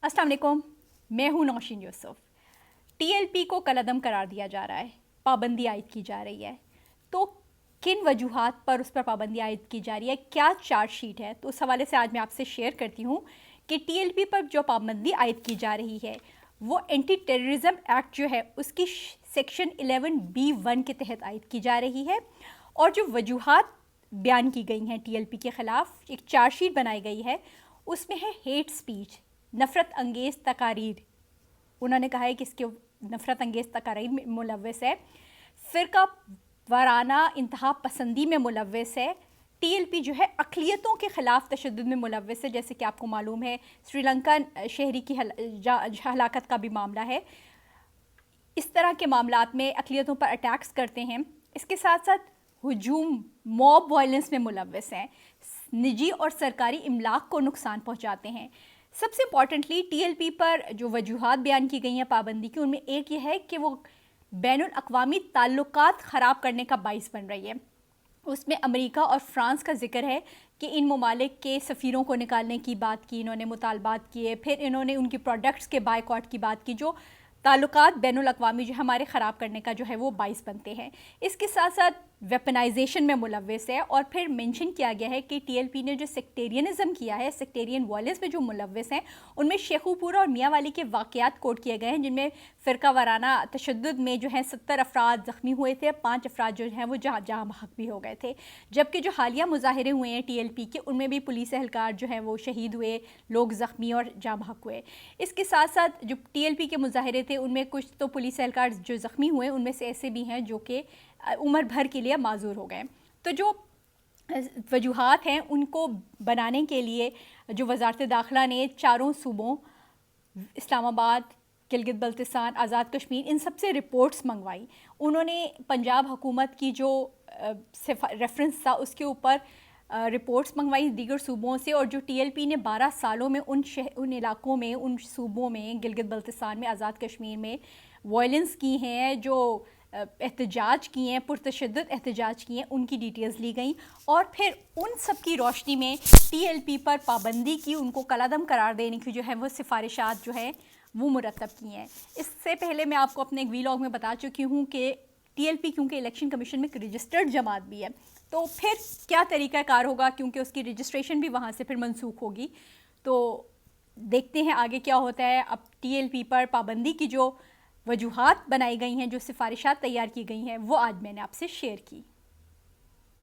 अस्सलाम वालेकुम, मैं हूं नौशीन यूसुफ। टीएलपी को कलअदम करार दिया जा रहा है, पाबंदी आयद की जा रही है, तो किन वजूहात पर उस पर पाबंदी आयद की जा रही है, क्या चार्जशीट है, तो उस हवाले से आज मैं आपसे शेयर करती हूं कि टीएलपी पर जो पाबंदी आयद की जा रही है वो एंटी टेररिज्म एक्ट जो है उसकी सेक्शन 11B1 के तहत आयद की जा रही है। और जो वजूहात बयान की गई हैं टीएलपी के ख़िलाफ़, एक चार्जशीट बनाई गई है, उसमें है हेट स्पीच, नफ़रत अंगेज़ तकारीर। उन्होंने कहा है कि इसके नफ़रत अंगेज़ तकारीर में मुलव्वस है, फ़िरका वाराना इंतहा पसंदी में मुलव्वस है। टीएलपी जो है अक़लियतों के ख़िलाफ़ तशद्दुद में मुलव्वस है, जैसे कि आपको मालूम है श्रीलंका शहरी की हलाकत का भी मामला है। इस तरह के मामलात में अक़लियतों पर अटैक्स करते हैं। इसके साथ साथ हुजूम, मॉब वायलेंस में मुलव्वस हैं, निजी और सरकारी इमलाक को नुकसान पहुँचाते हैं। सबसे इम्पॉर्टेंटली टीएलपी पर जो वजूहात बयान की गई हैं पाबंदी की, उनमें एक ये है कि वो बैनुल अक़वामी ताल्लुकात ख़राब करने का बाइस बन रही है। उसमें अमेरिका और फ़्रांस का ज़िक्र है कि इन ममालिक के सफ़ीरों को निकालने की बात की, इन्होंने मुतालबात किए, फिर इन्होंने उनकी प्रोडक्ट्स के बायकॉट की बात की, जो ताल्लुकात बैनुल अक़वामी जो हमारे ख़राब करने का जो है वो बाइस बनते हैं। इसके साथ साथ वेपनाइजेशन में मुलव्वस है। और फिर मेंशन किया गया है कि टीएलपी ने जो सेक्टेरियनिज़म किया है, सेक्टेरियन वायलेंस में जो मुलव्वस हैं, उनमें शेखुपुरा और मियाँ वाली के वाक़यात कोट किए गए हैं, जिनमें फ़िरका वाराना तशद्दुद में जो है 70 अफराद ज़ख्मी हुए थे, 5 अफराद जो हैं वो जाँ बहक भी हो गए थे। जबकि जो हालिया मुजाहरे हुए हैं टीएलपी के, उनमें भी पुलिस एहलकार जो हैं वो शहीद हुए, लोग ज़ख्मी और जाँ बहक हुए। इसके साथ साथ जो टीएलपी के मुजाहरे थे, उनमें कुछ तो पुलिस एहलकार जो ज़ख्मी हुए, उनमें से ऐसे भी हैं जो कि उम्र भर के लिए माजूर हो गए। तो जो वजूहात हैं उनको बनाने के लिए जो वज़ारत दाखिला ने चारों सूबों इस्लामाबाद, गिलगित बल्तिस्तान, आज़ाद कश्मीर, इन सब से रिपोर्ट्स मंगवाई। उन्होंने पंजाब हुकूमत की जो रेफरेंस था उसके ऊपर रिपोर्ट्स मंगवाई दीगर सूबों से। और जो टीएलपी ने 12 सालों में उन इलाकों में, उन सूबों में, गिलगित बल्तिस्तान में, आज़ाद कश्मीर में वायलेंस की हैं, जो एहतजाज किए हैं, पुरतशद्दुद एहतजाज किए हैं, उनकी डिटेल्स ली गई। और फिर उन सब की रोशनी में टीएलपी पर पाबंदी की, उनको कलअदम करार देने की जो है वो सिफारिशात जो है वो मुरतब की हैं। इससे पहले मैं आपको अपने एक वीलॉग में बता चुकी हूँ कि टीएलपी क्योंकि इलेक्शन कमीशन में एक रजिस्टर्ड जमात भी है, तो फिर क्या तरीक़ाकार होगा, क्योंकि उसकी रजिस्ट्रेशन भी वहाँ से फिर मनसूख होगी। तो देखते हैं आगे क्या होता है। अब टीएलपी पर पाबंदी की जो वजूहात बनाई गई हैं, जो सिफारिशात तैयार की गई हैं, वो आज मैंने आपसे शेयर की।